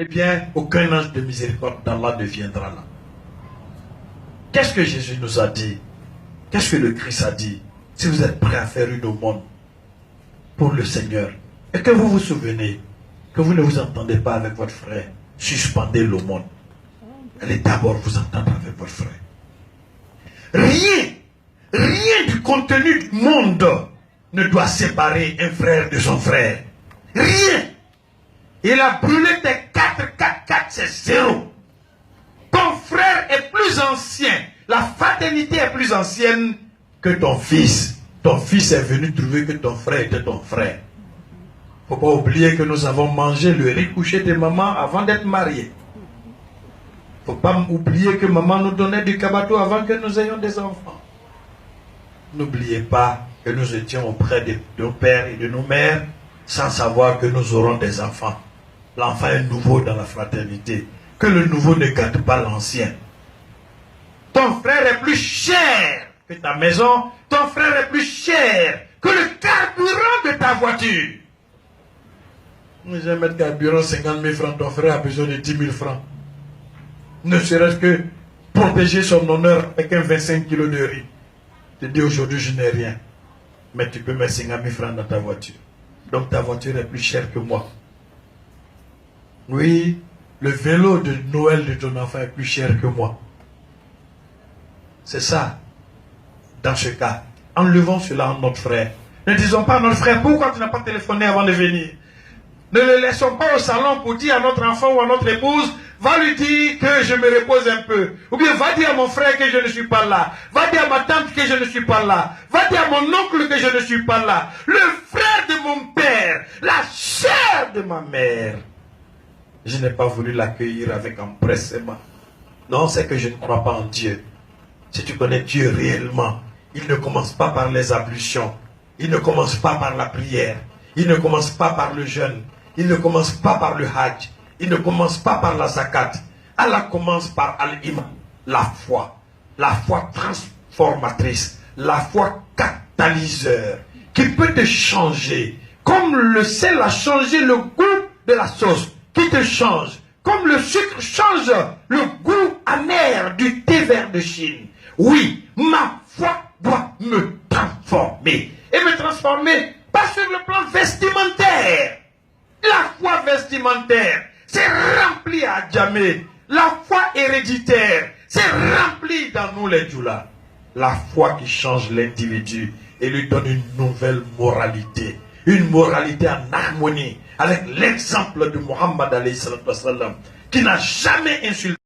eh bien, aucun ange de miséricorde d'Allah ne viendra là. Qu'est-ce que Jésus nous a dit? Qu'est-ce que le Christ a dit? Si vous êtes prêts à faire une aumône pour le Seigneur, et que vous vous souvenez que vous ne vous entendez pas avec votre frère, suspendez l'aumône. Allez d'abord vous entendre avec votre frère. Rien du contenu du monde ne doit séparer un frère de son frère. Rien. Il a brûlé tes 4, c'est 0. Ton frère est plus ancien. La fraternité est plus ancienne que ton fils. Ton fils est venu trouver que ton frère était ton frère. Il ne faut pas oublier que nous avons mangé le riz couché de maman avant d'être mariés. Il ne faut pas oublier que maman nous donnait du kabato avant que nous ayons des enfants. N'oubliez pas que nous étions auprès de nos pères et de nos mères sans savoir que nous aurons des enfants. L'enfant est nouveau dans la fraternité. Que le nouveau ne gâte pas l'ancien. Ton frère est plus cher que ta maison. Ton frère est plus cher que le carburant de ta voiture. Je vais mettre carburant 50 000 francs. Ton frère a besoin de 10 000 francs. Ne serait-ce que protéger son honneur avec un 25 kilos de riz. Tu dis aujourd'hui je n'ai rien. Mais tu peux mettre 50 000 francs dans ta voiture. Donc ta voiture est plus chère que moi. Oui, le vélo de Noël de ton enfant est plus cher que moi. C'est ça. Dans ce cas, enlevons cela à notre frère. Ne disons pas à notre frère, pourquoi tu n'as pas téléphoné avant de venir? Ne le laissons pas au salon pour dire à notre enfant ou à notre épouse, va lui dire que je me repose un peu. Ou bien va dire à mon frère que je ne suis pas là. Va dire à ma tante que je ne suis pas là. Va dire à mon oncle que je ne suis pas là. Le frère de mon père, la chair de ma mère. Je n'ai pas voulu l'accueillir avec empressement. Non, c'est que je ne crois pas en Dieu. Si tu connais Dieu réellement, il ne commence pas par les ablutions. Il ne commence pas par la prière. Il ne commence pas par le jeûne. Il ne commence pas par le hajj. Il ne commence pas par la zakat. Allah commence par al-iman, la foi. La foi transformatrice. La foi catalyseur. Qui peut te changer. Comme le sel a changé le goût de la sauce. Qui te change. Comme le sucre change le goût amer du thé vert de Chine. Oui, ma foi doit me transformer. Et me transformer pas sur le plan vestimentaire. La foi vestimentaire, c'est rempli à jamais. La foi héréditaire, c'est rempli dans nous les djoulas. La foi qui change l'individu et lui donne une nouvelle moralité. Une moralité en harmonie avec l'exemple de Muhammad alayhi salatu wassalam, qui n'a jamais insulté